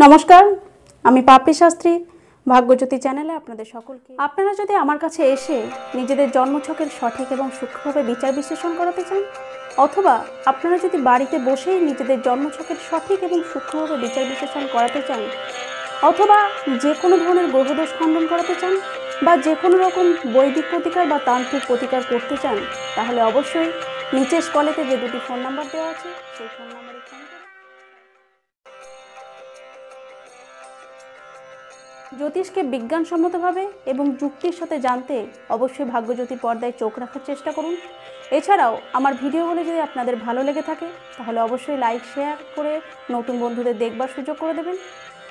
নমস্কার, আমি পাপড়ি শাস্ত্রী ভাগ্যজ্যোতি চ্যানেলে আপনাদের সকলকে। আপনারা যদি আমার কাছে এসে নিজেদের জন্মছকের সঠিক এবং সূক্ষ্মভাবে বিচার বিশ্লেষণ করাতে চান, অথবা আপনারা যদি বাড়িতে বসেই নিজেদের জন্মছকের সঠিক এবং সূক্ষ্মভাবে বিচার বিশ্লেষণ করাতে চান, অথবা যে কোনো ধরনের গ্রহদোষ খণ্ডন করাতে চান, বা যে কোনো রকম বৈদিক প্রতিকার বা তান্ত্রিক প্রতিকার করতে চান, তাহলে অবশ্যই নিচের স্ক্রলেতে যে দুটি ফোন নাম্বার দেওয়া আছে সেই ফোন নাম্বারে ফোন করুন। জ্যোতিষকে বিজ্ঞানসম্মতভাবে এবং যুক্তির সাথে জানতে অবশ্যই ভাগ্যজ্যোতি পর্দায় চোখ রাখার চেষ্টা করুন। এছাড়াও আমার ভিডিওগুলো যদি আপনাদের ভালো লেগে থাকে তাহলে অবশ্যই লাইক শেয়ার করে নতুন বন্ধুদের দেখবার সুযোগ করে দেবেন।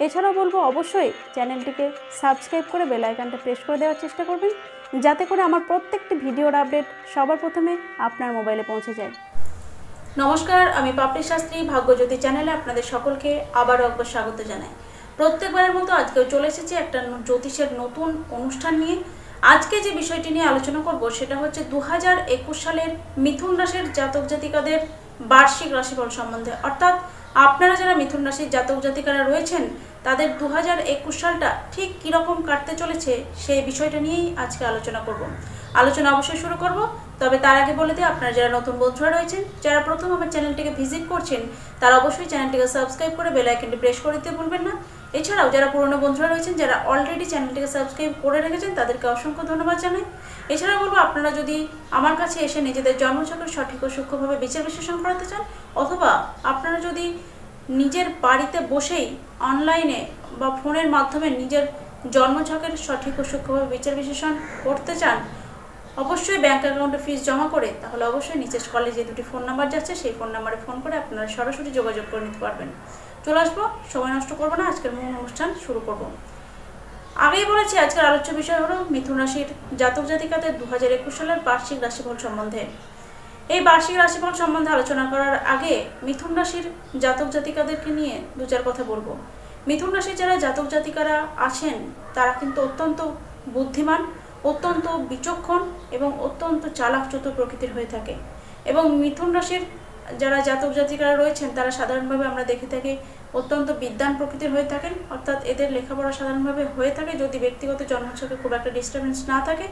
এছাড়াও বলবো অবশ্যই চ্যানেলটিকে সাবস্ক্রাইব করে বেল আইকনটা প্রেস করে দেওয়ার চেষ্টা করবেন, যাতে করে আমার প্রত্যেকটি ভিডিওর আপডেট সবার প্রথমে আপনার মোবাইলে পৌঁছে যায়। নমস্কার, আমি পাপড়ি শাস্ত্রী ভাগ্যজ্যোতি চ্যানেলে আপনাদের সকলকে আবারও একবার স্বাগত জানাই। প্রত্যেকবারের মতো আজকেও চলে এসেছি একটা জ্যোতিষের নতুন অনুষ্ঠান নিয়ে। আজকে যে বিষয়টি নিয়ে আলোচনা করব সেটা হচ্ছে 2021 সালের মিথুন রাশির জাতক জাতিকাদের বার্ষিক রাশিফল সম্বন্ধে। অর্থাৎ আপনারা যারা মিথুন রাশির জাতক জাতিকারা রয়েছেন তাদের 2021 সালটা ঠিক কীরকম কাটতে চলেছে সেই বিষয়টা নিয়েই আজকে আলোচনা করব। আলোচনা অবশ্যই শুরু করব, তবে তার আগে বলে দিই আপনারা যারা নতুন বন্ধুরা রয়েছেন, যারা প্রথম আমার চ্যানেলটিকে ভিজিট করছেন, তারা অবশ্যই চ্যানেলটিকে সাবস্ক্রাইব করে বেল আইকনটি প্রেস করে দিতে ভুলবেন না। এছাড়াও যারা পুরনো বন্ধুরা রয়েছেন, যারা অলরেডি চ্যানেলটিকে সাবস্ক্রাইব করে রেখেছেন, তাদেরকে অসংখ্য ধন্যবাদ জানাই। এছাড়াও বলবো আপনারা যদি আমার কাছে এসে নিজেদের জন্মছকের সঠিক ও সূক্ষ্মভাবে বিচার বিশ্লেষণ করাতে চান, অথবা আপনারা যদি নিজের বাড়িতে বসেই অনলাইনে বা ফোনের মাধ্যমে নিজের জন্মছকের সঠিক ও সূক্ষ্মভাবে বিচার বিশ্লেষণ করতে চান, অবশ্যই ব্যাঙ্ক অ্যাকাউন্টে ফিস জমা করে, তাহলে অবশ্যই নিচের স্ক্রলে যে দুটি ফোন নাম্বার যাচ্ছে সেই ফোন নাম্বারে ফোন করে আপনারা সরাসরি যোগাযোগ করে নিতে পারবেন। চলে আসবো, সময় নষ্ট করবো না, আজকের মূল অনুষ্ঠান শুরু করব। আগেই বলেছি আজকের আলোচ্য বিষয় হলো মিথুন রাশির জাতক জাতিকাদের 2021 সালের বার্ষিক রাশিফল সম্বন্ধে। এই বার্ষিক রাশিফল সম্বন্ধে আলোচনা করার আগে মিথুন রাশির জাতক জাতিকাদেরকে নিয়ে দু চার কথা বলবো। মিথুন রাশির যারা জাতক জাতিকারা আছেন তারা কিন্তু অত্যন্ত বুদ্ধিমান, অত্যন্ত বিচক্ষণ এবং অত্যন্ত চালাক চতুর প্রকৃতির হয়ে থাকে। এবং মিথুন রাশির যারা জাতক জাতিকারা রয়েছেন তারা সাধারণভাবে আমরা দেখে থাকি অত্যন্ত বিদ্বান প্রকৃতির হয়ে থাকেন। অর্থাৎ এদের লেখাপড়া সাধারণভাবে হয়ে থাকে যদি ব্যক্তিগত জন্মছকে খুব একটা ডিস্টারবেন্স না থাকে।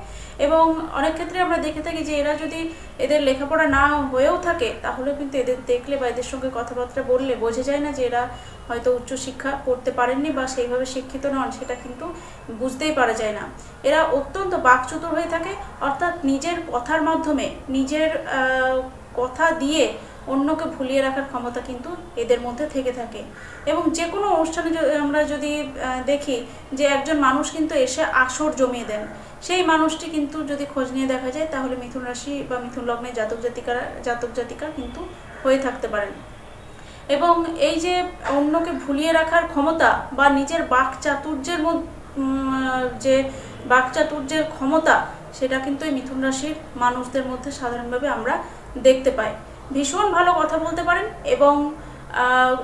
এবং অনেক ক্ষেত্রে আমরা দেখে থাকি যে এরা যদি এদের লেখাপড়া না হয়েও থাকে তাহলে কিন্তু এদের দেখলে বা এদের সঙ্গে কথাবার্তা বললে বোঝা যায় না যে এরা হয়তো উচ্চশিক্ষা করতে পারেননি বা সেইভাবে শিক্ষিত নন, সেটা কিন্তু বুঝতেই পারা যায় না। এরা অত্যন্ত বাকচতুর হয়ে থাকে, অর্থাৎ নিজের কথার মাধ্যমে নিজের কথা দিয়ে অন্যকে ভুলিয়ে রাখার ক্ষমতা কিন্তু এদের মধ্যে থেকে থাকে। এবং যে কোনো অনুষ্ঠানে আমরা যদি দেখি যে একজন মানুষ কিন্তু এসে আসর জমিয়ে দেন, সেই মানুষটি কিন্তু যদি খোঁজ নিয়ে দেখা যায় তাহলে মিথুন রাশি বা মিথুন লগ্নের জাতক জাতিকা কিন্তু হয়ে থাকতে পারেন। এবং এই যে অন্যকে ভুলিয়ে রাখার ক্ষমতা বা নিজের বাকচাতুর্যের ক্ষমতা, সেটা কিন্তু এই মিথুন রাশির মানুষদের মধ্যে সাধারণভাবে আমরা দেখতে পাই। ভীষণ ভালো কথা বলতে পারেন এবং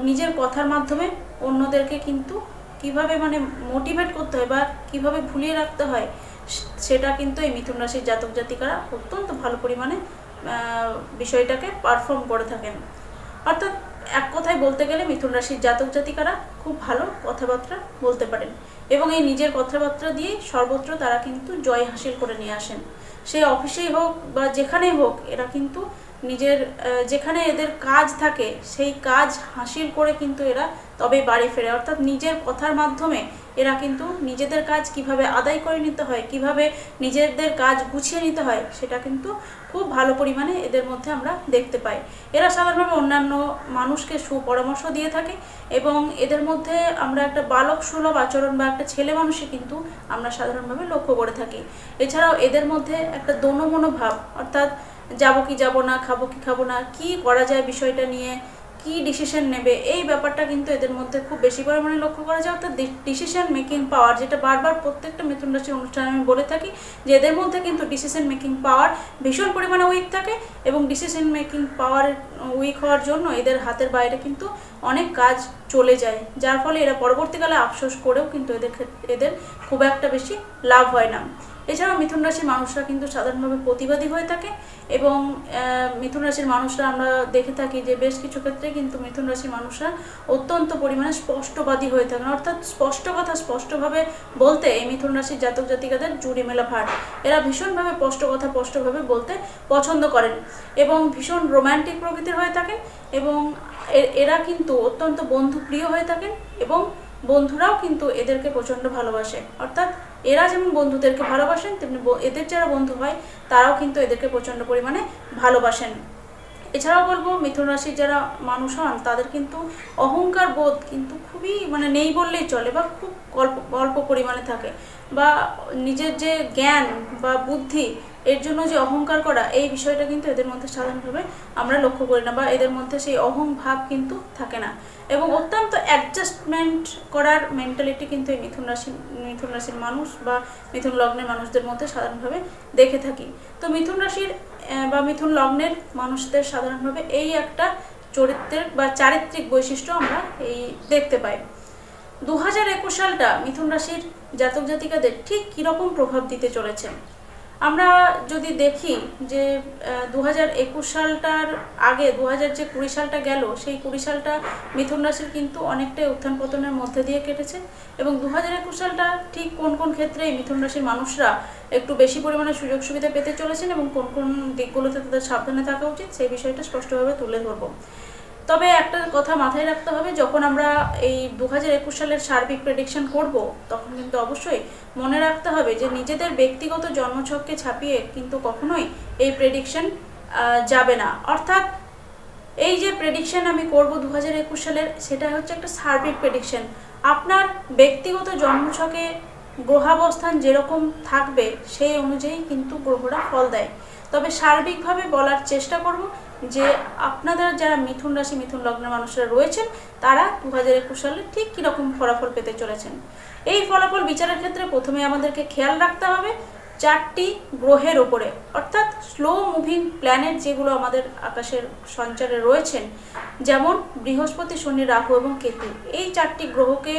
নিজের কথার মাধ্যমে অন্যদেরকে কিন্তু কিভাবে মোটিভেট করতে হয় বা কিভাবে ভুলিয়ে রাখতে হয় সেটা কিন্তু এই মিথুন রাশির জাতক জাতিকারা অত্যন্ত ভালো পরিমাণে বিষয়টাকে পারফর্ম করে থাকেন। অর্থাৎ এক কথায় বলতে গেলে মিথুন রাশির জাতক জাতিকারা খুব ভালো কথাবার্তা বলতে পারেন এবং এই নিজের কথাবার্তা দিয়ে সর্বত্র তারা কিন্তু জয় হাসিল করে নিয়ে আসেন। সে অফিসেই হোক বা যেখানেই হোক, এরা কিন্তু নিজের যেখানে এদের কাজ থাকে সেই কাজ হাসিল করে কিন্তু এরা তবে বাড়ি ফেরে। অর্থাৎ নিজের কথার মাধ্যমে এরা কিন্তু নিজেদের কাজ কিভাবে আদায় করে নিতে হয়, কিভাবে নিজেদের কাজ গুছিয়ে নিতে হয়, সেটা কিন্তু খুব ভালো পরিমাণে এদের মধ্যে আমরা দেখতে পাই। এরা সাধারণভাবে অন্যান্য মানুষকে সুপরামর্শ দিয়ে থাকে এবং এদের মধ্যে আমরা একটা বালক সুলভ আচরণ বা একটা ছেলে মানুষই কিন্তু আমরা সাধারণভাবে লক্ষ্য করে থাকি। এছাড়াও এদের মধ্যে একটা দোনো-মনো ভাব, অর্থাৎ যাবো কি যাবো না, খাবো কি খাবো না, কি করা যায় বিষয়টা নিয়ে, কি ডিসিশন নেবে, এই ব্যাপারটা কিন্তু এদের মধ্যে খুব বেশি পরিমাণে লক্ষ্য করা যায়। অর্থাৎ ডিসিশন মেকিং পাওয়ার, যেটা বারবার প্রত্যেকটা মিথুন রাশির অনুষ্ঠানে আমি বলে থাকি যে এদের মধ্যে কিন্তু ডিসিশন মেকিং পাওয়ার ভীষণ পরিমাণে উইক থাকে এবং ডিসিশন মেকিং পাওয়ার উইক হওয়ার জন্য এদের হাতের বাইরে কিন্তু অনেক কাজ চলে যায়, যার ফলে এরা পরবর্তীকালে আফসোস করেও কিন্তু এদের খুব একটা বেশি লাভ হয় না। এছাড়াও মিথুন রাশির মানুষরা কিন্তু সাধারণভাবে প্রতিবাদী হয়ে থাকে এবং মিথুন রাশির মানুষরা আমরা দেখে থাকি যে বেশ কিছু ক্ষেত্রে কিন্তু মিথুন রাশির মানুষরা অত্যন্ত পরিমাণে স্পষ্টবাদী হয়ে থাকেন, অর্থাৎ স্পষ্ট কথা স্পষ্টভাবে বলতে এই মিথুন রাশির জাতক জাতিকাদের জুড়ি মেলা ভার। এরা ভীষণভাবে স্পষ্ট কথা স্পষ্টভাবে বলতে পছন্দ করেন এবং ভীষণ রোম্যান্টিক প্রকৃতির হয়ে থাকেন এবং এরা কিন্তু অত্যন্ত বন্ধুপ্রিয় হয়ে থাকেন এবং বন্ধুরাও কিন্তু এদেরকে প্রচণ্ড ভালোবাসে। অর্থাৎ এরা যেমন বন্ধুদেরকে ভালোবাসেন তেমনি এদের যারা বন্ধু হয় তারাও কিন্তু এদেরকে প্রচণ্ড পরিমাণে ভালোবাসেন। এছাড়াও বলবো মিথুন রাশির যারা মানুষ হন তাদের কিন্তু অহংকার বোধ কিন্তু খুবই নেই বললেই চলে বা খুব অল্প পরিমাণে থাকে, বা নিজের যে জ্ঞান বা বুদ্ধি এর জন্য যে অহংকার করা এই বিষয়টা কিন্তু এদের মধ্যে সাধারণভাবে আমরা লক্ষ্য করি না, বা এদের মধ্যে সেই অহং ভাব কিন্তু থাকে না এবং অত্যন্ত অ্যাডজাস্টমেন্ট করার মেন্টালিটি কিন্তু এই মিথুন রাশির মানুষ বা মিথুন লগ্নের মানুষদের মধ্যে সাধারণভাবে দেখে থাকি। তো মিথুন রাশির বা মিথুন লগ্নের মানুষদের সাধারণভাবে এই একটা চরিত্রের বা চারিত্রিক বৈশিষ্ট্য আমরা এই দেখতে পাই। 2021 সালটা মিথুন রাশির জাতক জাতিকাদের ঠিক কীরকম প্রভাব দিতে চলেছে আমরা যদি দেখি যে 2021 সালটার আগে 2020 সালটা গেল, সেই 20 সালটা মিথুন রাশির কিন্তু অনেকটাই উত্থান পতনের মধ্যে দিয়ে কেটেছে এবং 2021 সালটা ঠিক কোন কোন ক্ষেত্রে মিথুন রাশির মানুষরা একটু বেশি পরিমাণে সুযোগ সুবিধা পেতে চলেছেন এবং কোন কোন দিকগুলোতে তাদের সাবধানে থাকা উচিত সেই বিষয়টা স্পষ্টভাবে তুলে ধরবো। তবে একটা কথা মাথায় রাখতে হবে, যখন আমরা এই 2021 সালের সার্বিক প্রেডিকশন করব তখন কিন্তু অবশ্যই মনে রাখতে হবে যে নিজেদের ব্যক্তিগত জন্মছককে ছাপিয়ে কিন্তু কখনোই এই প্রেডিকশন যাবে না। অর্থাৎ এই যে প্রেডিকশন আমি করব 2021 সালের, সেটা হচ্ছে একটা সার্বিক প্রেডিকশন। আপনার ব্যক্তিগত জন্মছকে গ্রহাবস্থান যেরকম থাকবে সেই অনুযায়ী কিন্তু গ্রহরা ফল দেয়। তবে সার্বিকভাবে বলার চেষ্টা করব যে আপনাদের যারা মিথুন রাশি মিথুন লগ্নের মানুষরা রয়েছেন তারা 2021 সালে ঠিক কীরকম ফলাফল পেতে চলেছেন। এই ফলাফল বিচারের ক্ষেত্রে প্রথমে আমাদেরকে খেয়াল রাখতে হবে 4টি গ্রহের ওপরে, অর্থাৎ স্লো মুভিং প্ল্যানেট যেগুলো আমাদের আকাশের সঞ্চারে রয়েছেন, যেমন বৃহস্পতি, শনি, রাহু এবং কেতু। এই 4টি গ্রহকে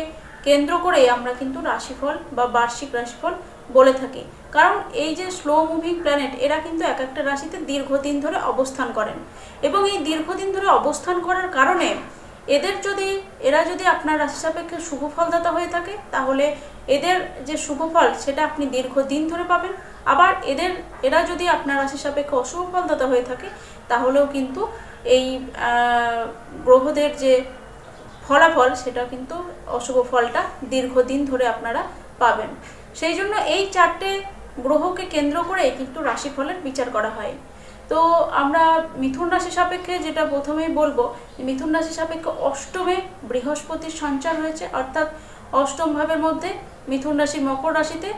কেন্দ্র করে আমরা কিন্তু রাশিফল বা বার্ষিক রাশিফল বলে থাকি, কারণ এই যে স্লো মুভিং প্ল্যানেট এরা কিন্তু এক একটা রাশিতে দীর্ঘদিন ধরে অবস্থান করেন এবং এই দীর্ঘদিন ধরে অবস্থান করার কারণে এরা যদি আপনার রাশি সাপেক্ষে শুভ ফলদাতা হয়ে থাকে তাহলে এদের যে শুভ ফল সেটা আপনি দীর্ঘদিন ধরে পাবেন। আবার এরা যদি আপনার রাশি সাপেক্ষে অশুভ ফলদাতা হয়ে থাকে তাহলেও কিন্তু এই গ্রহদের যে ফলাফল সেটা কিন্তু অশুভ ফলটা দীর্ঘদিন ধরে আপনারা পাবেন। সেই জন্য এই 4টে গ্রহকে কেন্দ্র করে কিন্তু রাশিফলের বিচার করা হয়। তো আমরা মিথুন রাশি সাপেক্ষে যেটা প্রথমেই বলবো, মিথুন রাশি সাপেক্ষে অষ্টমে বৃহস্পতির সঞ্চার হয়েছে, অর্থাৎ অষ্টম ভাবের মধ্যে মিথুন রাশি মকর রাশিতে,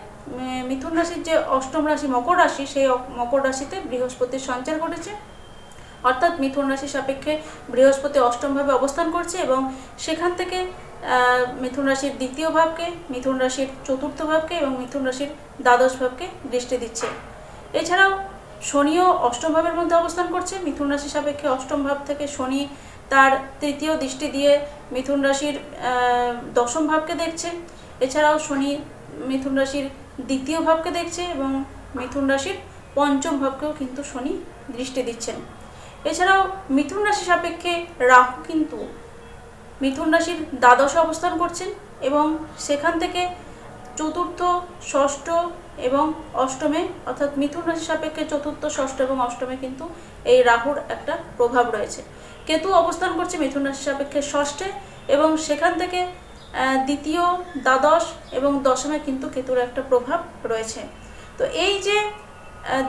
মিথুন রাশির যে অষ্টম রাশি মকর রাশি সেই মকর রাশিতে বৃহস্পতির সঞ্চার ঘটেছে। অর্থাৎ মিথুন রাশি সাপেক্ষে বৃহস্পতি অষ্টমভাবে অবস্থান করছে এবং সেখান থেকে মিথুন রাশির দ্বিতীয় ভাবকে, মিথুন রাশির চতুর্থ ভাবকে এবং মিথুন রাশির দ্বাদশ ভাবকে দৃষ্টি দিচ্ছে। এছাড়াও শনিও অষ্টম ভাবের মধ্যে অবস্থান করছে। মিথুন রাশি সাপেক্ষে অষ্টম ভাব থেকে শনি তার তৃতীয় দৃষ্টি দিয়ে মিথুন রাশির দশম ভাবকে দেখছে। এছাড়াও শনি মিথুন রাশির দ্বিতীয় ভাবকে দেখছে এবং মিথুন রাশির পঞ্চম ভাবকেও কিন্তু শনি দৃষ্টি দিচ্ছেন। এছাড়াও মিথুন রাশি সাপেক্ষে রাহু কিন্তু মিথুন রাশির দ্বাদশে অবস্থান করছেন এবং সেখান থেকে চতুর্থ, ষষ্ঠ এবং অষ্টমে, অর্থাৎ মিথুন রাশি সাপেক্ষে চতুর্থ, ষষ্ঠ এবং অষ্টমে কিন্তু এই রাহুর একটা প্রভাব রয়েছে। কেতু অবস্থান করছে মিথুন রাশি সাপেক্ষে ষষ্ঠে এবং সেখান থেকে দ্বিতীয়, দ্বাদশ এবং দশমে কিন্তু কেতুর একটা প্রভাব রয়েছে। তো এই যে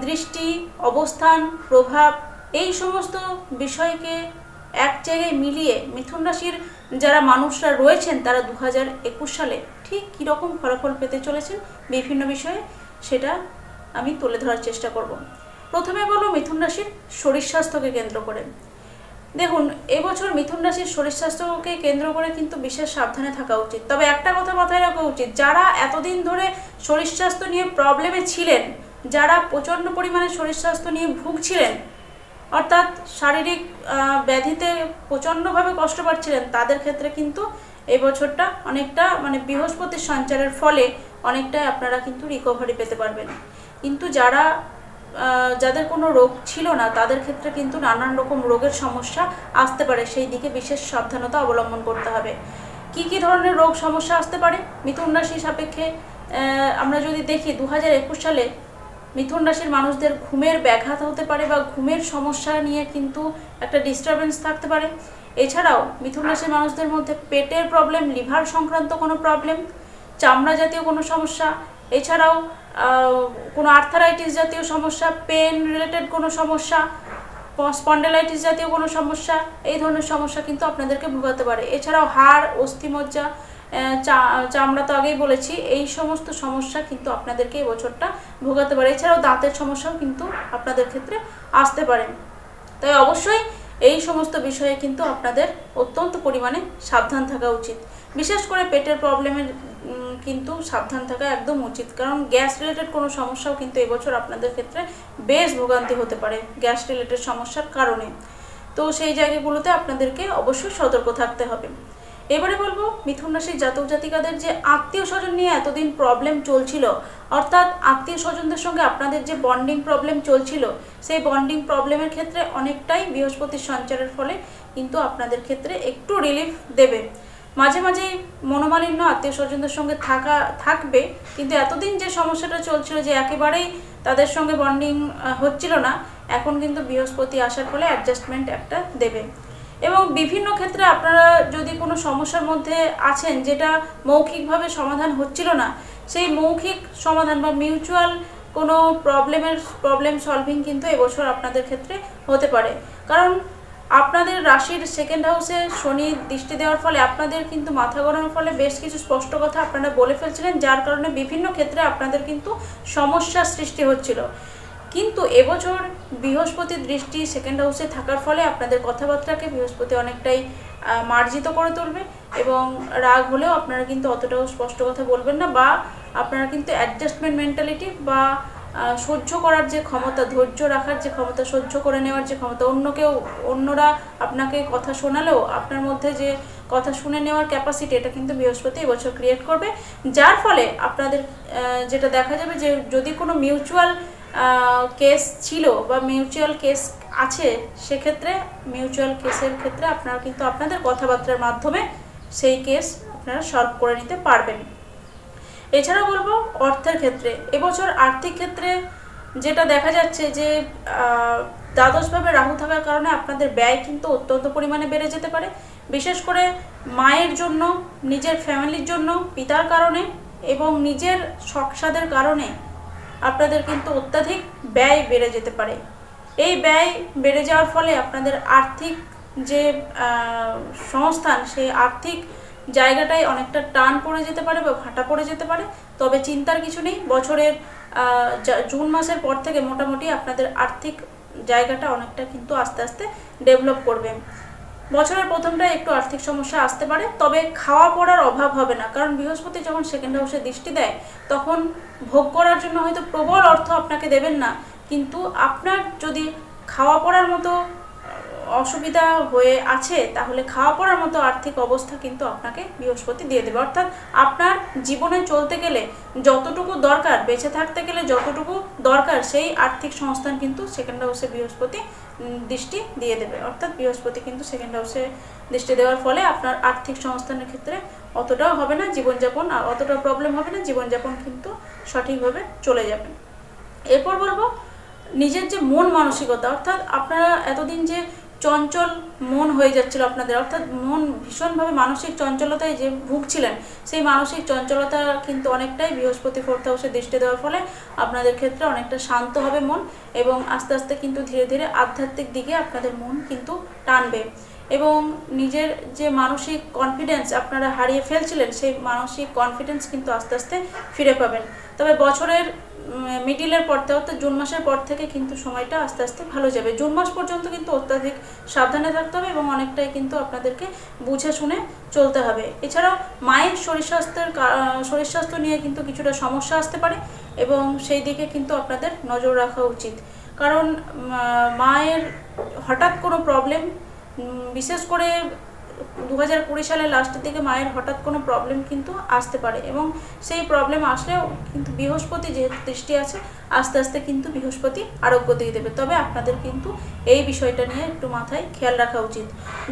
দৃষ্টি, অবস্থান, প্রভাব, এই সমস্ত বিষয়কে এক জায়গায় মিলিয়ে মিথুন রাশির যারা মানুষরা রয়েছেন তারা 2021 সালে ঠিক কীরকম ফলাফল পেতে চলেছেন বিভিন্ন বিষয়ে সেটা আমি তুলে ধরার চেষ্টা করব। প্রথমে বলবো মিথুন রাশির শরীর স্বাস্থ্যকে কেন্দ্র করে। দেখুন, এবছর মিথুন রাশির শরীর স্বাস্থ্যকে কেন্দ্র করে কিন্তু বিশেষ সাবধানে থাকা উচিত। তবে একটা কথা মাথায় রাখা উচিত, যারা এতদিন ধরে শরীর স্বাস্থ্য নিয়ে প্রবলেমে ছিলেন, যারা প্রচণ্ড পরিমাণে শরীর স্বাস্থ্য নিয়ে ভুগছিলেন, অর্থাৎ শারীরিক ব্যাধিতে প্রচণ্ডভাবে কষ্ট পাচ্ছিলেন, তাদের ক্ষেত্রে কিন্তু এই বছরটা অনেকটা মানে বৃহস্পতির সঞ্চারের ফলে অনেকটাই আপনারা কিন্তু রিকভারি পেতে পারবেন। কিন্তু যাদের কোনো রোগ ছিল না তাদের ক্ষেত্রে কিন্তু নানান রকম রোগের সমস্যা আসতে পারে, সেই দিকে বিশেষ সাবধানতা অবলম্বন করতে হবে। কি কি ধরনের রোগ সমস্যা আসতে পারে মিথুন রাশি সাপেক্ষে আমরা যদি দেখি 2021 সালে মিথুন রাশির মানুষদের ঘুমের ব্যাঘাত হতে পারে বা ঘুমের সমস্যা নিয়ে কিন্তু একটা ডিস্টারবেন্স থাকতে পারে। এছাড়াও মিথুন রাশির মানুষদের মধ্যে পেটের প্রবলেম, লিভার সংক্রান্ত কোনো প্রবলেম, চামড়া জাতীয় কোনো সমস্যা, এছাড়াও কোনো আর্থারাইটিস জাতীয় সমস্যা, পেন রিলেটেড কোনো সমস্যা, স্পন্ডেলাইটিস জাতীয় কোনো সমস্যা, এই ধরনের সমস্যা কিন্তু আপনাদেরকে ভোগাতে পারে। এছাড়াও হাড়, অস্থিমজ্জা, চামড়া তো আগেই বলেছি, এই সমস্ত সমস্যা কিন্তু আপনাদেরকে এই বছরটা ভোগাতে পারে। এছাড়াও দাঁতের সমস্যাও কিন্তু আপনাদের ক্ষেত্রে আসতে পারে। তাই অবশ্যই এই সমস্ত বিষয়ে কিন্তু আপনাদের অত্যন্ত পরিমাণে সাবধান থাকা উচিত। বিশেষ করে পেটের প্রবলেমের কিন্তু সাবধান থাকা একদম উচিত, কারণ গ্যাস রিলেটেড কোনো সমস্যাও কিন্তু এবছর আপনাদের ক্ষেত্রে বেশ ভোগান্তি হতে পারে গ্যাস রিলেটেড সমস্যার কারণে। তো সেই জায়গাগুলোতে আপনাদেরকে অবশ্যই সতর্ক থাকতে হবে। এবারে বলবো মিথুন রাশির জাতক জাতিকাদের যে আত্মীয় স্বজন নিয়ে এতদিন প্রবলেম চলছিল, অর্থাৎ আত্মীয় স্বজনদের সঙ্গে আপনাদের যে বন্ডিং প্রবলেম চলছিল, সেই বন্ডিং প্রবলেমের ক্ষেত্রে অনেকটাই বৃহস্পতির সঞ্চারের ফলে কিন্তু আপনাদের ক্ষেত্রে একটু রিলিফ দেবে। মাঝে মাঝে মনোমালিন্য আত্মীয় স্বজনদের সঙ্গে থাকবে, কিন্তু এতদিন যে সমস্যাটা চলছিল যে একেবারেই তাদের সঙ্গে বন্ডিং হচ্ছিল না, এখন কিন্তু বৃহস্পতি আসার ফলে অ্যাডজাস্টমেন্ট একটা দেবে। এবং বিভিন্ন ক্ষেত্রে আপনারা যদি কোনো সমস্যার মধ্যে আছেন যেটা মৌখিকভাবে সমাধান হচ্ছিল না, সেই মৌখিক সমাধান বা মিউচুয়াল কোনো প্রবলেম সলভিং কিন্তু এবছর আপনাদের ক্ষেত্রে হতে পারে। কারণ আপনাদের রাশির সেকেন্ড হাউসে শনি দৃষ্টি দেওয়ার ফলে আপনাদের কিন্তু মাথা গড়ানোর ফলে বেশ কিছু স্পষ্ট কথা আপনারা বলে ফেলছিলেন, যার কারণে বিভিন্ন ক্ষেত্রে আপনাদের কিন্তু সমস্যার সৃষ্টি হচ্ছিল। কিন্তু এবছর বৃহস্পতির দৃষ্টি সেকেন্ড হাউসে থাকার ফলে আপনাদের কথাবার্তাকে বৃহস্পতি অনেকটাই মার্জিত করে তুলবে, এবং রাগ হলেও আপনারা কিন্তু অতটাও স্পষ্ট কথা বলবেন না, বা আপনারা কিন্তু অ্যাডজাস্টমেন্ট মেন্টালিটি বা সহ্য করার যে ক্ষমতা, ধৈর্য রাখার যে ক্ষমতা, সহ্য করে নেওয়ার যে ক্ষমতা, অন্যরা আপনাকে কথা শোনালেও আপনার মধ্যে যে কথা শুনে নেওয়ার ক্যাপাসিটি, এটা কিন্তু বৃহস্পতি এবছর ক্রিয়েট করবে। যার ফলে আপনাদের যেটা দেখা যাবে যে যদি কোনো মিউচুয়াল কেস ছিল বা মিউচুয়াল কেস আছে, সেক্ষেত্রে মিউচুয়াল কেসের ক্ষেত্রে আপনারা কিন্তু আপনাদের কথাবার্তার মাধ্যমে সেই কেস আপনারা সলভ করে নিতে পারবেন। এছাড়া বলবো অর্থের ক্ষেত্রে এবছর আর্থিক ক্ষেত্রে যেটা দেখা যাচ্ছে যে দ্বাদশভাবে রাহু থাকার কারণে আপনাদের ব্যয় কিন্তু অত্যন্ত পরিমাণে বেড়ে যেতে পারে। বিশেষ করে মায়ের জন্য, নিজের ফ্যামিলির জন্য, পিতার কারণে এবং নিজের শখসাদের কারণে আপনাদের কিন্তু অত্যাধিক ব্যয় বেড়ে যেতে পারে। এই ব্যয় বেড়ে যাওয়ার ফলে আপনাদের আর্থিক যে সংস্থান, সেই আর্থিক জায়গাটায় অনেকটা টান পড়ে যেতে পারে বা ভাটা পড়ে যেতে পারে। তবে চিন্তার কিছু নেই, বছরের জুন মাসের পর থেকে মোটামুটি আপনাদের আর্থিক জায়গাটা অনেকটা কিন্তু আস্তে আস্তে ডেভেলপ করবে। বছরের প্রথমটায় একটু আর্থিক সমস্যা আসতে পারে, তবে খাওয়া পড়ার অভাব হবে না, কারণ বৃহস্পতি যখন সেকেন্ড হাউসে দৃষ্টি দেয় তখন ভোগ করার জন্য হয়তো প্রবল অর্থ আপনাকে দেবেন না, কিন্তু আপনার যদি খাওয়া পড়ার মতো অসুবিধা হয়ে আছে তাহলে খাওয়া পড়ার মতো আর্থিক অবস্থা কিন্তু আপনাকে বৃহস্পতি দিয়ে দেবে। অর্থাৎ আপনার জীবনে চলতে গেলে যতটুকু দরকার, বেঁচে থাকতে গেলে যতটুকু দরকার, সেই আর্থিক সংস্থান কিন্তু সেকেন্ড হাউসে বৃহস্পতি দৃষ্টি দিয়ে দেবে। অর্থাৎ বৃহস্পতি কিন্তু সেকেন্ড হাউসে দৃষ্টি দেওয়ার ফলে আপনার আর্থিক সংস্থানের ক্ষেত্রে অতটাও হবে না জীবনযাপন, আর অতটা প্রবলেম হবে না, জীবনযাপন কিন্তু সঠিকভাবে চলে যাবে। এরপর বলবো নিজের যে মন মানসিকতা, অর্থাৎ আপনারা এতদিন যে চঞ্চল মন হয়ে যাচ্ছিল আপনাদের, অর্থাৎ মন ভীষণভাবে মানসিক চঞ্চলতায় যে ভুগছিলেন, সেই মানসিক চঞ্চলতা কিন্তু অনেকটাই বৃহস্পতি ফোর্থ হাউসে দৃষ্টি দেওয়ার ফলে আপনাদের ক্ষেত্রে অনেকটা শান্ত হবে মন, এবং আস্তে আস্তে কিন্তু ধীরে ধীরে আধ্যাত্মিক দিকে আপনাদের মন কিন্তু টানবে, এবং নিজের যে মানসিক কনফিডেন্স আপনারা হারিয়ে ফেলছিলেন, সেই মানসিক কনফিডেন্স কিন্তু আস্তে আস্তে ফিরে পাবেন। তবে বছরের মিডিলের পর থেকে, অর্থাৎ জুন মাসের পর থেকে কিন্তু সময়টা আস্তে আস্তে ভালো যাবে। জুন মাস পর্যন্ত কিন্তু অত্যাধিক সাবধানে থাকতে হবে এবং অনেকটাই কিন্তু আপনাদেরকে বুঝে শুনে চলতে হবে। এছাড়াও মায়ের শরীর স্বাস্থ্য নিয়ে কিন্তু কিছুটা সমস্যা আসতে পারে, এবং সেই দিকে কিন্তু আপনাদের নজর রাখা উচিত, কারণ মায়ের হঠাৎ কোনো প্রবলেম, বিশেষ করে 2020 সালের লাস্টের দিকে মায়ের হঠাৎ কোনো প্রবলেম কিন্তু আসতে পারে, এবং সেই প্রবলেম আসলেও কিন্তু বৃহস্পতি যেহেতু দৃষ্টি আছে, আস্তে আস্তে কিন্তু বৃহস্পতি আরোগ্য দিয়ে দেবে। তবে আপনাদের কিন্তু এই বিষয়টা নিয়ে একটু মাথায় খেয়াল রাখা উচিত।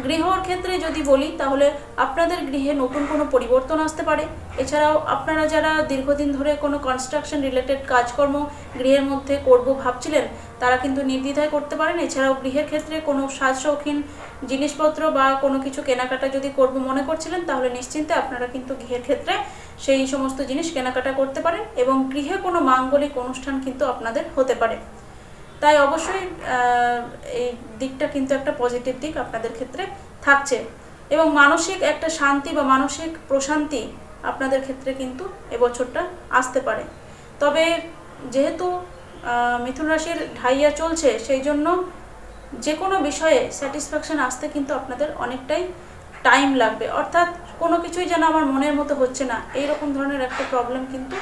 গৃহর ক্ষেত্রে যদি বলি, তাহলে আপনাদের গৃহে নতুন কোনো পরিবর্তন আসতে পারে। এছাড়াও আপনারা যারা দীর্ঘদিন ধরে কোনো কনস্ট্রাকশন রিলেটেড কাজকর্ম গৃহের মধ্যে করব ভাবছিলেন, তারা কিন্তু নির্দ্বিধায় করতে পারেন। এছাড়াও গৃহের ক্ষেত্রে কোনো সাজ শৌখিন জিনিসপত্র বা কোনো কিছু কেনাকাটা যদি করব মনে করছিলেন, তাহলে নিশ্চিন্তে আপনারা কিন্তু গৃহের ক্ষেত্রে সেই সমস্ত জিনিস কেনাকাটা করতে পারেন, এবং গৃহে কোনো মাঙ্গলিক অনুষ্ঠান কিন্তু আপনাদের হতে পারে। তাই অবশ্যই এই দিকটা কিন্তু একটা পজিটিভ দিক আপনাদের ক্ষেত্রে থাকছে, এবং মানসিক একটা শান্তি বা মানসিক প্রশান্তি আপনাদের ক্ষেত্রে কিন্তু এবছরটা আসতে পারে। তবে যেহেতু মিথুন রাশির ঢাইয়া চলছে, সেই জন্য যে কোনো বিষয়ে স্যাটিসফ্যাকশন আসতে কিন্তু আপনাদের অনেকটাই টাইম লাগবে। অর্থাৎ কোনো কিছুই যেন আমার মনের মতো হচ্ছে না, এইরকম ধরনের একটা প্রবলেম কিন্তু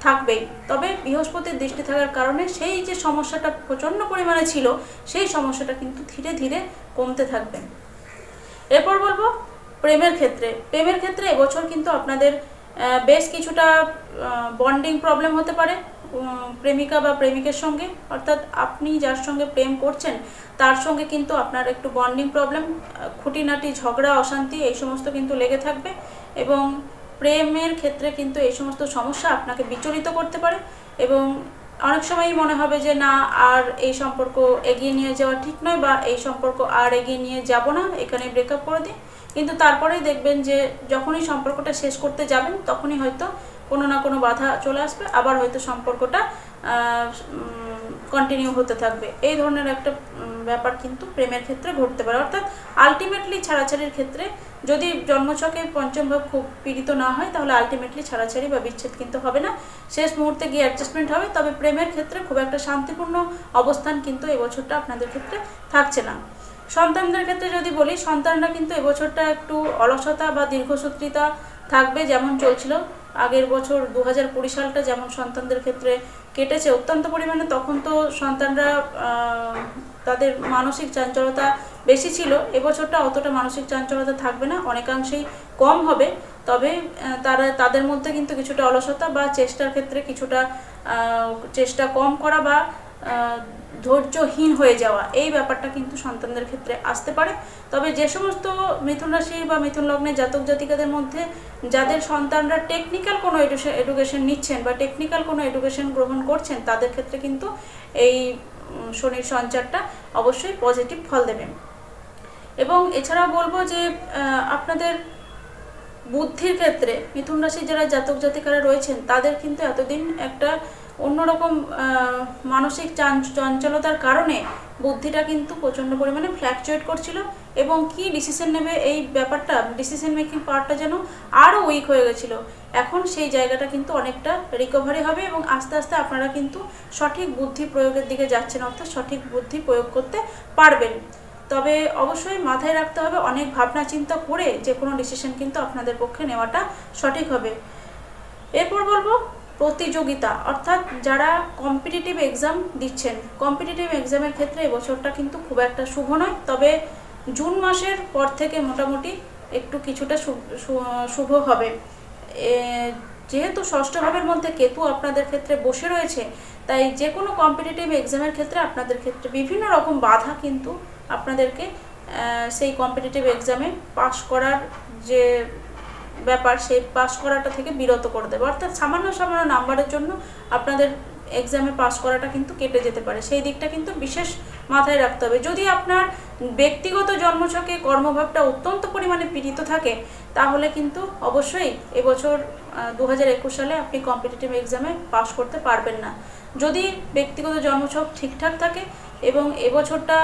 থাকবেই। তবে বৃহস্পতির দৃষ্টি থাকার কারণে সেই যে সমস্যাটা প্রচণ্ড পরিমাণে ছিল, সেই সমস্যাটা কিন্তু ধীরে ধীরে কমতে থাকবে। এরপর বলবো প্রেমের ক্ষেত্রে। প্রেমের ক্ষেত্রে এবছর কিন্তু আপনাদের বেশ কিছুটা বন্ডিং প্রবলেম হতে পারে প্রেমিকা বা প্রেমিকের সঙ্গে। অর্থাৎ আপনি যার সঙ্গে প্রেম করছেন তার সঙ্গে কিন্তু আপনার একটু বন্ডিং প্রবলেম, খুঁটিনাটি ঝগড়া অশান্তি এই সমস্ত কিন্তু লেগে থাকবে, এবং প্রেমের ক্ষেত্রে কিন্তু এই সমস্ত সমস্যা আপনাকে বিচলিত করতে পারে, এবং অনেক সময়ই মনে হবে যে না, আর এই সম্পর্ক এগিয়ে নিয়ে যাওয়া ঠিক নয়, বা এই সম্পর্ক আর এগিয়ে নিয়ে যাব না, এখানে ব্রেকআপ করে দিই। কিন্তু তারপরেই দেখবেন যে যখনই সম্পর্কটা শেষ করতে যাবেন, তখনই হয়তো কোনো না কোনো বাধা চলে আসবে, আবার হয়তো সম্পর্কটা কন্টিনিউ হতে থাকবে। এই ধরনের একটা ব্যাপার কিন্তু প্রেমের ক্ষেত্রে ঘটতে পারে। অর্থাৎ আলটিমেটলি ছাড়াছাড়ির ক্ষেত্রে যদি জন্মছকে পঞ্চম ভাব খুব পীড়িত না হয়, তাহলে আলটিমেটলি ছাড়াছাড়ি বা বিচ্ছেদ কিন্তু হবে না, শেষ মুহূর্তে গিয়ে অ্যাডজাস্টমেন্ট হবে। তবে প্রেমের ক্ষেত্রে খুব একটা শান্তিপূর্ণ অবস্থান কিন্তু এবছরটা আপনাদের ক্ষেত্রে থাকছে না। সন্তানদের ক্ষেত্রে যদি বলি, সন্তানরা কিন্তু এবছরটা একটু অলসতা বা দীর্ঘসূত্রিতা থাকবে, যেমন চলছিল আগের বছর 2020 সালটা যেমন সন্তানদের ক্ষেত্রে কেটেছে অত্যন্ত পরিমাণে। তখন তো সন্তানরা তাদের মানসিক চঞ্চলতা বেশি ছিল। এবছরটা অতটা মানসিক চঞ্চলতা থাকবে না, অনেকাংশেই কম হবে। তবে তাদের মধ্যে কিন্তু কিছুটা অলসতা বা চেষ্টার ক্ষেত্রে কিছুটা চেষ্টা কম করা বা ধৈর্যহীন হয়ে যাওয়া, এই ব্যাপারটা কিন্তু সন্তানদের ক্ষেত্রে আসতে পারে। তবে যে সমস্ত মিথুন রাশি বা মিথুন লগ্নের জাতক জাতিকাদের মধ্যে যাদের সন্তানরা টেকনিক্যাল কোনো এডুকেশন নিচ্ছেন বা টেকনিক্যাল কোনো এডুকেশন গ্রহণ করছেন, তাদের ক্ষেত্রে কিন্তু এই শনির সঞ্চারটা অবশ্যই পজিটিভ ফল দেবে। এবং এছাড়াও বলবো যে আপনাদের বুদ্ধির ক্ষেত্রে মিথুন রাশির যারা জাতক জাতিকারা রয়েছেন, তাদের কিন্তু এতদিন একটা অন্যরকম মানসিক চঞ্চলতার কারণে বুদ্ধিটা কিন্তু প্রচণ্ড পরিমাণে ফ্ল্যাকচুয়েট করছিল, এবং কি ডিসিশন নেবে এই ব্যাপারটা, ডিসিশন মেকিং পাওয়ারটা যেন আরও উইক হয়ে গেছিলো। এখন সেই জায়গাটা কিন্তু অনেকটা রিকভারি হবে, এবং আস্তে আস্তে আপনারা কিন্তু সঠিক বুদ্ধি প্রয়োগের দিকে যাচ্ছেন, অর্থাৎ সঠিক বুদ্ধি প্রয়োগ করতে পারবেন। তবে অবশ্যই মাথায় রাখতে হবে, অনেক ভাবনা চিন্তা করে যে কোনো ডিসিশন কিন্তু আপনাদের পক্ষে নেওয়াটা সঠিক হবে। এরপর বলবো প্রতিযোগিতা, অর্থাৎ যারা কম্পিটিটিভ এক্সাম দিচ্ছেন, কম্পিটিটিভ এক্সামের ক্ষেত্রে এবছরটা কিন্তু খুব একটা শুভ নয়। তবে জুন মাসের পর থেকে মোটামুটি একটু কিছুটা শুভ হবে। যেহেতু ষষ্ঠ ভাবের মধ্যে কেতু আপনাদের ক্ষেত্রে বসে রয়েছে, তাই যে কোনো কম্পিটিটিভ এক্সামের ক্ষেত্রে আপনাদের ক্ষেত্রে বিভিন্ন রকম বাধা কিন্তু আপনাদেরকে সেই কম্পিটিটিভ এক্সামে পাশ করার যে ব্যাপার, সেই পাস করাটা থেকে বিরত করে দেবে। অর্থাৎ সামান্য সামান্য নাম্বারের জন্য আপনাদের এক্সামে পাস করাটা কিন্তু কেটে যেতে পারে, সেই দিকটা কিন্তু বিশেষ মাথায় রাখতে হবে। যদি আপনার ব্যক্তিগত জন্মছকে কর্মভাবটা অত্যন্ত পরিমাণে পীড়িত থাকে, তাহলে কিন্তু অবশ্যই এবছর 2021 সালে আপনি কম্পিটিটিভ এক্সামে পাস করতে পারবেন না। যদি ব্যক্তিগত জন্মছক ঠিকঠাক থাকে এবং এবছরটা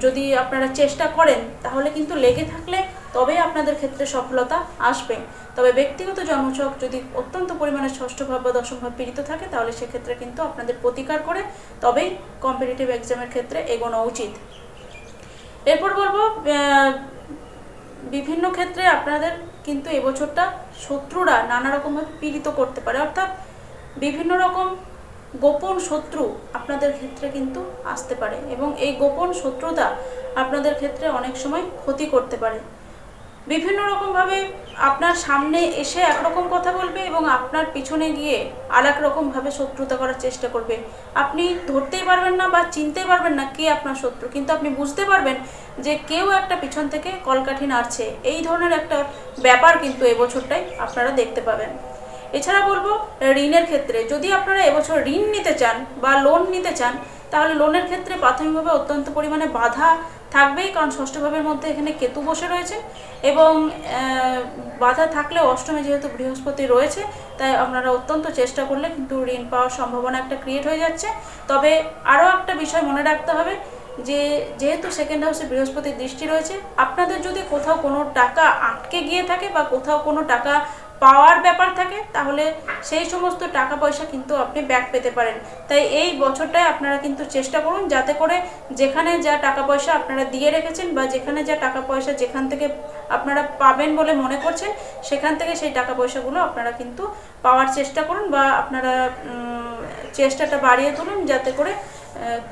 যদি আপনারা চেষ্টা করেন, তাহলে কিন্তু লেগে থাকলে তবেই আপনাদের ক্ষেত্রে সফলতা আসবে। তবে ব্যক্তিগত জন্মছক যদি অত্যন্ত পরিমাণে ষষ্ঠ ভাব বা দশম ভাব পীড়িত থাকে, তাহলে সেক্ষেত্রে কিন্তু আপনাদের প্রতিকার করে তবেই কম্পিটিটিভ এক্সামের ক্ষেত্রে এগোনো উচিত। এরপর বলবো বিভিন্ন ক্ষেত্রে আপনাদের কিন্তু এবছরটা শত্রুরা নানা রকমভাবে পীড়িত করতে পারে, অর্থাৎ বিভিন্ন রকম গোপন শত্রু আপনাদের ক্ষেত্রে কিন্তু আসতে পারে, এবং এই গোপন শত্রুতা আপনাদের ক্ষেত্রে অনেক সময় ক্ষতি করতে পারে। বিভিন্ন রকমভাবে আপনার সামনে এসে একরকম কথা বলবে এবং আপনার পিছনে গিয়ে আর এক রকমভাবে শত্রুতা করার চেষ্টা করবে। আপনি ধরতেই পারবেন না বা চিনতেই পারবেন না কে আপনার শত্রু, কিন্তু আপনি বুঝতে পারবেন যে কেউ একটা পিছন থেকে কলকাঠি নাড়ছে। এই ধরনের একটা ব্যাপার কিন্তু এবছরটাই আপনারা দেখতে পাবেন। এছাড়া বলবো ঋণের ক্ষেত্রে, যদি আপনারা এবছর ঋণ নিতে চান বা লোন নিতে চান, তাহলে লোনের ক্ষেত্রে প্রাথমিকভাবে অত্যন্ত পরিমাণে বাধা থাকবেই, কারণ ষষ্ঠ ভাবের মধ্যে এখানে কেতু বসে রয়েছে এবং বাধা থাকলেও অষ্টমে যেহেতু বৃহস্পতি রয়েছে, তাই আপনারা অত্যন্ত চেষ্টা করলে কিন্তু ঋণ পাওয়ার সম্ভাবনা একটা ক্রিয়েট হয়ে যাচ্ছে। তবে আরও একটা বিষয় মনে রাখতে হবে যে যেহেতু সেকেন্ড হাউসে বৃহস্পতির দৃষ্টি রয়েছে, আপনাদের যদি কোথাও কোনো টাকা আটকে গিয়ে থাকে বা কোথাও কোনো টাকা পাওয়ার ব্যাপার থাকে, তাহলে সেই সমস্ত টাকা পয়সা কিন্তু আপনি ব্যাক পেতে পারেন। তাই এই বছরটায় আপনারা কিন্তু চেষ্টা করুন যাতে করে যেখানে যা টাকা পয়সা আপনারা দিয়ে রেখেছেন বা যেখানে যা টাকা পয়সা যেখান থেকে আপনারা পাবেন বলে মনে করছেন, সেখান থেকে সেই টাকা পয়সাগুলো আপনারা কিন্তু পাওয়ার চেষ্টা করুন বা আপনারা চেষ্টাটা বাড়িয়ে তুলুন, যাতে করে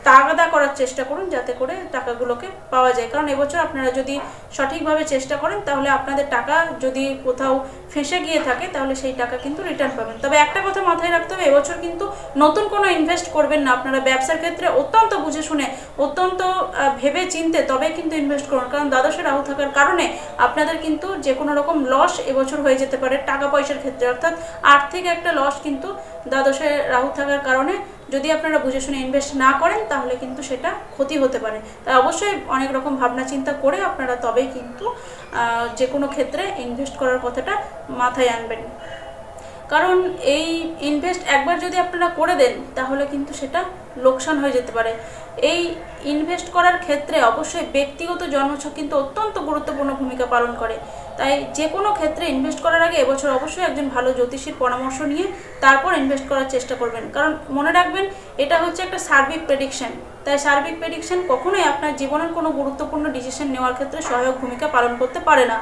তাগাদা করার চেষ্টা করুন যাতে করে টাকাগুলোকে পাওয়া যায়। কারণ এবছর আপনারা যদি সঠিকভাবে চেষ্টা করেন, তাহলে আপনাদের টাকা যদি কোথাও ফেঁসে গিয়ে থাকে, তাহলে সেই টাকা কিন্তু রিটার্ন পাবেন। তবে একটা কথা মাথায় রাখতে হবে, এবছর কিন্তু নতুন কোনো ইনভেস্ট করবেন না। আপনারা ব্যবসার ক্ষেত্রে অত্যন্ত বুঝে শুনে, অত্যন্ত ভেবে চিনতে তবে কিন্তু ইনভেস্ট করুন, কারণ দ্বাদশে রাহু থাকার কারণে আপনাদের কিন্তু যে কোনো রকম লস এবছর হয়ে যেতে পারে টাকা পয়সার ক্ষেত্রে, অর্থাৎ আর্থিক একটা লস কিন্তু দ্বাদশে রাহু থাকার কারণে যদি আপনারা বুঝে শুনে ইনভেস্ট না করেন, তাহলে কিন্তু সেটা ক্ষতি হতে পারে। তাই অবশ্যই অনেক রকম ভাবনা চিন্তা করে আপনারা তবেই কিন্তু যে কোনো ক্ষেত্রে ইনভেস্ট করার কথাটা মাথায় আনবেন। কারণ এই ইনভেস্ট একবার যদি আপনারা করে দেন, তাহলে কিন্তু সেটা লোকসান হয়ে যেতে পারে। এই ইনভেস্ট করার ক্ষেত্রে অবশ্যই ব্যক্তিগত জন্মছক কিন্তু অত্যন্ত গুরুত্বপূর্ণ ভূমিকা পালন করে। তাই যে কোনো ক্ষেত্রে ইনভেস্ট করার আগে এবছর অবশ্যই একজন ভালো জ্যোতিষীর পরামর্শ নিয়ে তারপর ইনভেস্ট করার চেষ্টা করবেন। কারণ মনে রাখবেন, এটা হচ্ছে একটা সার্বিক প্রেডিকশন। তাই সার্বিক প্রেডিকশন কখনোই আপনার জীবনের কোনো গুরুত্বপূর্ণ ডিসিশন নেওয়ার ক্ষেত্রে সহায়ক ভূমিকা পালন করতে পারে না।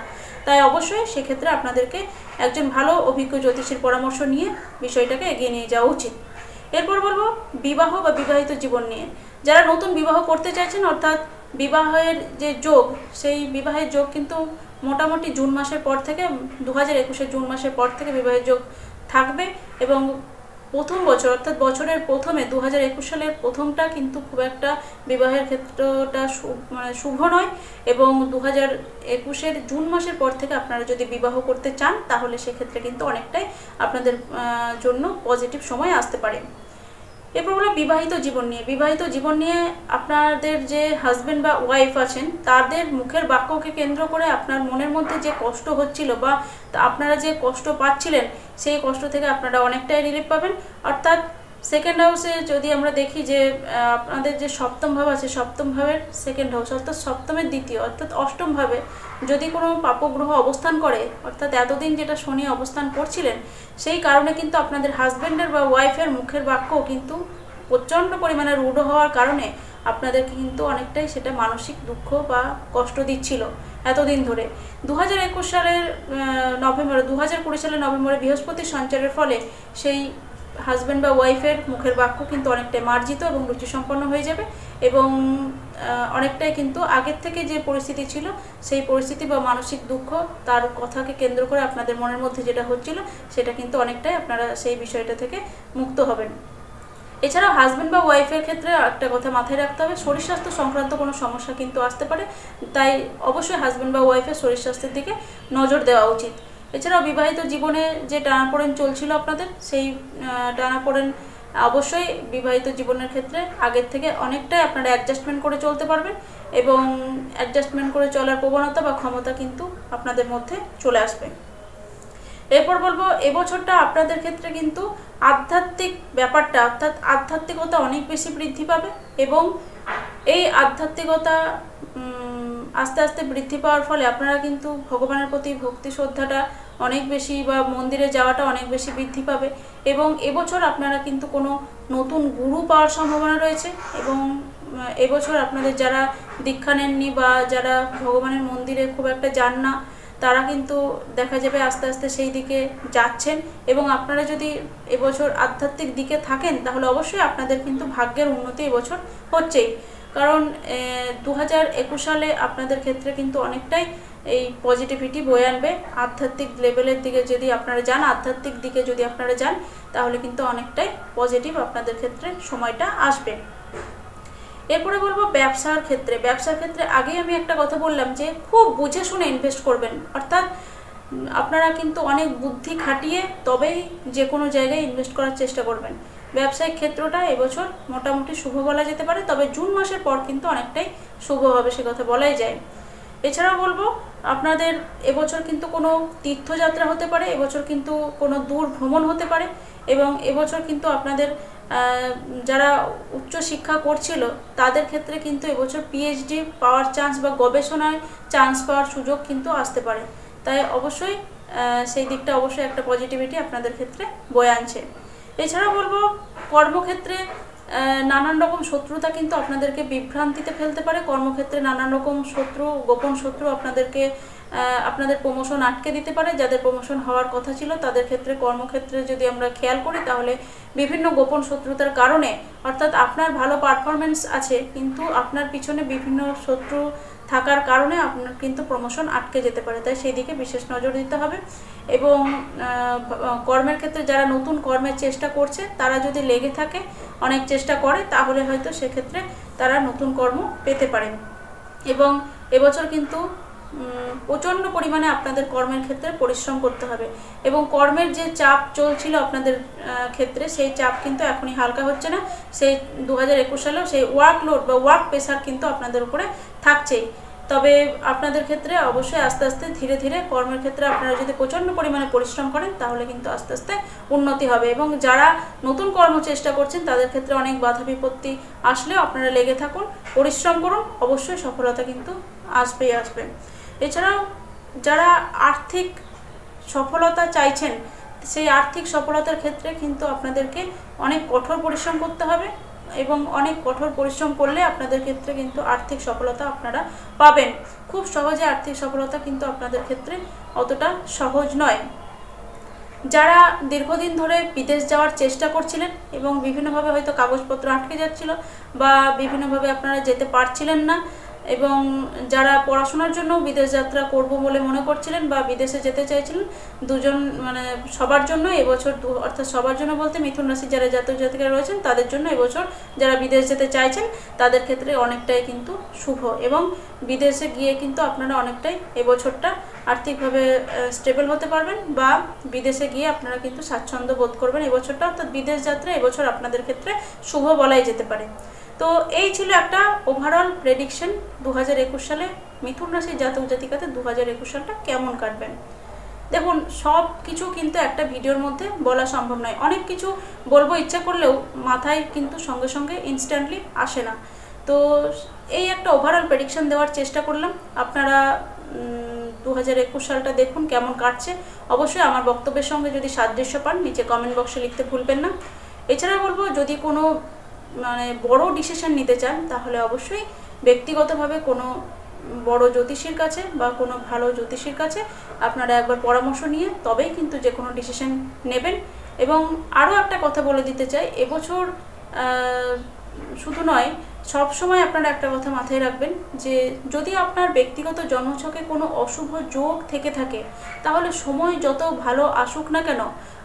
তাই অবশ্যই সেক্ষেত্রে আপনাদেরকে একজন ভালো অভিজ্ঞ জ্যোতিষীর পরামর্শ নিয়ে বিষয়টাকে এগিয়ে নিয়ে যাওয়া উচিত। এরপর বলবো বিবাহ বা বিবাহিত জীবন নিয়ে। যারা নতুন বিবাহ করতে চাইছেন, অর্থাৎ বিবাহের যে যোগ, সেই বিবাহের যোগ কিন্তু মোটামুটি জুন মাসের পর থেকে 2021 জুন মাসের পর থেকে বিবাহের যোগ থাকবে এবং প্রথম বছর অর্থাৎ বছরের প্রথমে 2021 সালের প্রথমটা কিন্তু খুব একটা বিবাহের ক্ষেত্রটা শুভ নয় এবং 2021 জুন মাসের পর থেকে আপনারা যদি বিবাহ করতে চান, তাহলে সেক্ষেত্রে কিন্তু অনেকটাই আপনাদের জন্য পজিটিভ সময় আসতে পারে। এরপর হলো বিবাহিত জীবন নিয়ে। বিবাহিত জীবন নিয়ে আপনাদের যে হাজব্যান্ড বা ওয়াইফ আছেন, তাদের মুখের বাক্যকে কেন্দ্র করে আপনার মনের মধ্যে যে কষ্ট হচ্ছিল বা আপনারা যে কষ্ট পাচ্ছিলেন, সেই কষ্ট থেকে আপনারা অনেকটাই রিলিফ পাবেন। অর্থাৎ সেকেন্ড হাউসে যদি আমরা দেখি যে আপনাদের যে সপ্তম ভাব আছে, সপ্তম ভাবের সেকেন্ড হাউস অর্থাৎ সপ্তমের দ্বিতীয় অর্থাৎ অষ্টম ভাবে যদি কোনো পাপগ্রহ অবস্থান করে, অর্থাৎ এতদিন যেটা শনি অবস্থান করছিলেন, সেই কারণে কিন্তু আপনাদের হাজব্যান্ডের বা ওয়াইফের মুখের বাক্য কিন্তু প্রচণ্ড পরিমাণে রূঢ় হওয়ার কারণে আপনাদেরকে কিন্তু অনেকটাই সেটা মানসিক দুঃখ বা কষ্ট দিচ্ছিল এতদিন ধরে। 2021 সালের নভেম্বরে 2020 সালের নভেম্বরে বৃহস্পতির সঞ্চারের ফলে সেই হাজব্যান্ড বা ওয়াইফের মুখের বাক্য কিন্তু অনেকটাই মার্জিত এবং রুচিসম্পন্ন হয়ে যাবে এবং অনেকটাই কিন্তু আগের থেকে যে পরিস্থিতি ছিল, সেই পরিস্থিতি বা মানসিক দুঃখ তার কথাকে কেন্দ্র করে আপনাদের মনের মধ্যে যেটা হচ্ছিল, সেটা কিন্তু অনেকটাই আপনারা সেই বিষয়টা থেকে মুক্ত হবেন। এছাড়াও হাজব্যান্ড বা ওয়াইফের ক্ষেত্রে একটা কথা মাথায় রাখতে হবে, শরীর স্বাস্থ্য সংক্রান্ত কোনো সমস্যা কিন্তু আসতে পারে। তাই অবশ্যই হাজব্যান্ড বা ওয়াইফের শরীর স্বাস্থ্যের দিকে নজর দেওয়া উচিত। এছাড়াও বিবাহিত জীবনে যে টানাপোড়েন চলছিল আপনাদের, সেই টানাপোড়েন অবশ্যই বিবাহিত জীবনের ক্ষেত্রে আগের থেকে অনেকটাই আপনারা অ্যাডজাস্টমেন্ট করে চলতে পারবেন এবং অ্যাডজাস্টমেন্ট করে চলার প্রবণতা বা ক্ষমতা কিন্তু আপনাদের মধ্যে চলে আসবে। এরপর বলবো, এবছরটা আপনাদের ক্ষেত্রে কিন্তু আধ্যাত্মিক ব্যাপারটা অর্থাৎ আধ্যাত্মিকতা অনেক বেশি বৃদ্ধি পাবে এবং এই আধ্যাত্মিকতা আস্তে আস্তে বৃদ্ধি পাওয়ার ফলে আপনারা কিন্তু ভগবানের প্রতি ভক্তি শ্রদ্ধাটা অনেক বেশি বা মন্দিরে যাওয়াটা অনেক বেশি বৃদ্ধি পাবে এবং এবছর আপনারা কিন্তু কোনো নতুন গুরু পাওয়ার সম্ভাবনা রয়েছে এবং এবছর আপনাদের যারা দীক্ষা নেননি বা যারা ভগবানের মন্দিরে খুব একটা যান না, তারা কিন্তু দেখা যাবে আস্তে আস্তে সেই দিকে যাচ্ছেন এবং আপনারা যদি এবছর আধ্যাত্মিক দিকে থাকেন, তাহলে অবশ্যই আপনাদের কিন্তু ভাগ্যের উন্নতি এবছর হচ্ছেই। কারণ 2021 সালে আপনাদের ক্ষেত্রে কিন্তু অনেকটাই এই পজিটিভিটি বয়ে আনবে। আধ্যাত্মিক লেভেলের দিকে যদি আপনারা যান, আধ্যাত্মিক দিকে যদি আপনারা যান, তাহলে কিন্তু অনেকটাই পজিটিভ আপনাদের ক্ষেত্রে সময়টা আসবে। এরপরে বলবো ব্যবসার ক্ষেত্রে। ব্যবসার ক্ষেত্রে আগেই আমি একটা কথা বললাম যে খুব বুঝে শুনে ইনভেস্ট করবেন, অর্থাৎ আপনারা কিন্তু অনেক বুদ্ধি খাটিয়ে তবেই যে কোনো জায়গায় ইনভেস্ট করার চেষ্টা করবেন। ব্যবসায়িক ক্ষেত্রটা এবছর মোটামুটি শুভ বলা যেতে পারে, তবে জুন মাসের পর কিন্তু অনেকটাই শুভ হবে, সে কথা বলাই যায়। এছাড়াও বলবো আপনাদের এবছর কিন্তু কোনো তীর্থযাত্রা হতে পারে, এবছর কিন্তু কোনো দূর ভ্রমণ হতে পারে, এবং এবছর কিন্তু আপনাদের যারা উচ্চশিক্ষা করছিল তাদের ক্ষেত্রে কিন্তু এবছর পিএইচডি পাওয়ার চান্স বা গবেষণায় চান্স পাওয়ার সুযোগ কিন্তু আসতে পারে। তাই অবশ্যই সেই দিকটা অবশ্যই একটা পজিটিভিটি আপনাদের ক্ষেত্রে বয়ে আনছে। এছাড়া বলবো কর্মক্ষেত্রে নানান রকম শত্রুতা কিন্তু আপনাদেরকে বিভ্রান্তিতে ফেলতে পারে। কর্মক্ষেত্রে নানান রকম শত্রু, গোপন শত্রু আপনাদেরকে আপনাদের প্রমোশন আটকে দিতে পারে। যাদের প্রমোশন হওয়ার কথা ছিল তাদের ক্ষেত্রে, কর্মক্ষেত্রে যদি আমরা খেয়াল করি তাহলে বিভিন্ন গোপন শত্রুতার কারণে, অর্থাৎ আপনার ভালো পারফরমেন্স আছে কিন্তু আপনার পিছনে বিভিন্ন শত্রু থাকার কারণে আপনার কিন্তু প্রমোশন আটকে যেতে পারে। তাই সেই দিকে বিশেষ নজর দিতে হবে। এবং কর্মের ক্ষেত্রে যারা নতুন কর্মের চেষ্টা করছে তারা যদি লেগে থাকে, অনেক চেষ্টা করে, তাহলে হয়তো সেক্ষেত্রে তারা নতুন কর্ম পেতে পারে। এবং এবছর কিন্তু প্রচণ্ড পরিমাণে আপনাদের কর্মের ক্ষেত্রে পরিশ্রম করতে হবে, এবং কর্মের যে চাপ চলছিল আপনাদের ক্ষেত্রে সেই চাপ কিন্তু এখনই হালকা হচ্ছে না। সেই 2021 সালেও সেই ওয়ার্কলোড বা ওয়ার্ক প্রেশার কিন্তু আপনাদের উপরে থাকছেই। তবে আপনাদের ক্ষেত্রে অবশ্যই আস্তে আস্তে ধীরে ধীরে কর্মের ক্ষেত্রে আপনারা যদি প্রচণ্ড পরিমাণে পরিশ্রম করেন তাহলে কিন্তু আস্তে আস্তে উন্নতি হবে। এবং যারা নতুন কর্ম চেষ্টা করছেন তাদের ক্ষেত্রে অনেক বাধা বিপত্তি আসলেও আপনারা লেগে থাকুন, পরিশ্রম করুন, অবশ্যই সফলতা কিন্তু আসবেই আসবে। এছাড়াও যারা আর্থিক সফলতা চাইছেন সেই আর্থিক সফলতার ক্ষেত্রে কিন্তু আপনাদেরকে অনেক কঠোর পরিশ্রম করতে হবে, এবং অনেক কঠোর পরিশ্রম করলে আপনাদের ক্ষেত্রে কিন্তু আর্থিক সফলতা আপনারা পাবেন। খুব সহজে আর্থিক সফলতা কিন্তু আপনাদের ক্ষেত্রে অতটা সহজ নয়। যারা দীর্ঘদিন ধরে বিদেশ যাওয়ার চেষ্টা করছিলেন এবং বিভিন্নভাবে হয়তো কাগজপত্র আটকে যাচ্ছিল বা বিভিন্নভাবে আপনারা যেতে পারছিলেন না, এবং যারা পড়াশোনার জন্য বিদেশ যাত্রা করব বলে মনে করছিলেন বা বিদেশে যেতে চাইছিলেন, সবার জন্য এবছর, অর্থাৎ সবার জন্য বলতে মিথুন রাশির যারা জাতক জাতিকারা রয়েছেন তাদের জন্য এবছর যারা বিদেশ যেতে চাইছেন তাদের ক্ষেত্রে অনেকটাই কিন্তু শুভ, এবং বিদেশে গিয়ে কিন্তু আপনারা অনেকটাই এবছরটা আর্থিকভাবে স্টেবল হতে পারবেন, বা বিদেশে গিয়ে আপনারা কিন্তু স্বাচ্ছন্দ্য বোধ করবেন এবছরটা। অর্থাৎ বিদেশ যাত্রা এবছর আপনাদের ক্ষেত্রে শুভ বলাই যেতে পারে। তো এই ছিল একটা ওভারঅল প্রেডিকশন 2021 সালে মিথুন রাশির জাতক জাতিকাতে 2021 সালটা কেমন কাটবেন। দেখুন, সব কিছু কিন্তু একটা ভিডিওর মধ্যে বলা সম্ভব নয়। অনেক কিছু বলবো ইচ্ছা করলেও মাথায় কিন্তু সঙ্গে সঙ্গে ইনস্ট্যান্টলি আসে না। তো এই একটা ওভারঅল প্রেডিকশন দেওয়ার চেষ্টা করলাম। আপনারা 2021 সালটা দেখুন কেমন কাটছে। অবশ্যই আমার বক্তব্যের সঙ্গে যদি সাদৃশ্য পান নিচে কমেন্ট বক্সে লিখতে ভুলবেন না। এছাড়া বলবো, যদি কোনো বড় ডিসিশন নিতে চান তাহলে অবশ্যই ব্যক্তিগতভাবে কোনো বড় জ্যোতিষীর কাছে বা কোনো ভালো জ্যোতিষীর কাছে আপনারা একবার পরামর্শ নিয়ে তবেই কিন্তু যে কোনো ডিসিশন নেবেন। এবং আরও একটা কথা বলে দিতে চাই, এবছর শুধু নয়, সব সময় আপনারা একটা কথা মাথায় রাখবেন যে যদি আপনার ব্যক্তিগত জন্মছকে কোনো অশুভ যোগ থেকে থাকে তাহলে সময় যত ভালো আসুক না কেন,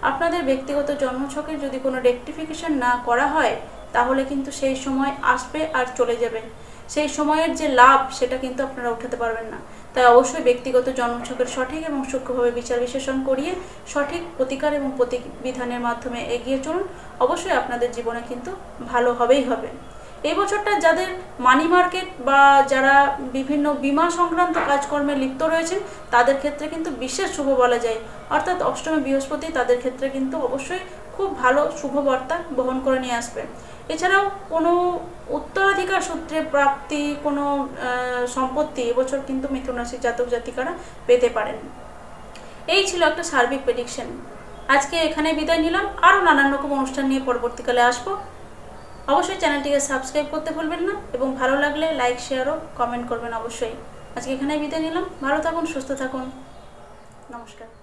আপনাদের ব্যক্তিগত জন্মছকে যদি কোনো রেকটিফিকেশন না করা হয় তাহলে কিন্তু সেই সময় আসবে আর চলে যাবে। সেই সময়ের যে লাভ সেটা কিন্তু আপনারা উঠাতে পারবেন না। তাই অবশ্যই ব্যক্তিগত জন্মছকের সঠিক এবং সূক্ষ্মভাবে বিচার বিশ্লেষণ করিয়ে সঠিক প্রতিকার এবং প্রতিবিধানের মাধ্যমে এগিয়ে চলুন। অবশ্যই আপনাদের জীবনে কিন্তু ভালো হবেই হবে। এই বছরটা যাদের মানি মার্কেট বা যারা বিভিন্ন বিমা সংক্রান্ত কাজকর্মে লিপ্ত রয়েছেন তাদের ক্ষেত্রে কিন্তু বিশেষ শুভ বলা যায়। অর্থাৎ অষ্টমী বৃহস্পতি তাদের ক্ষেত্রে কিন্তু অবশ্যই খুব ভালো শুভ বার্তা বহন করে নিয়ে আসবে। এছাড়াও কোনো উত্তরাধিকার সূত্রে প্রাপ্তি, কোনো সম্পত্তি এবছর কিন্তু মিথুন রাশির জাতক জাতিকারা পেতে পারেন। এই ছিল একটা সার্বিক প্রেডিকশন। আজকে এখানে বিদায় নিলাম। আরও নানান রকম অনুষ্ঠান নিয়ে পরবর্তীকালে আসবো। অবশ্যই চ্যানেলটিকে সাবস্ক্রাইব করতে ভুলবেন না, এবং ভালো লাগলে লাইক, শেয়ার ও কমেন্ট করবেন অবশ্যই। আজকে এখানেই বিদায় নিলাম। ভালো থাকুন, সুস্থ থাকুন। নমস্কার।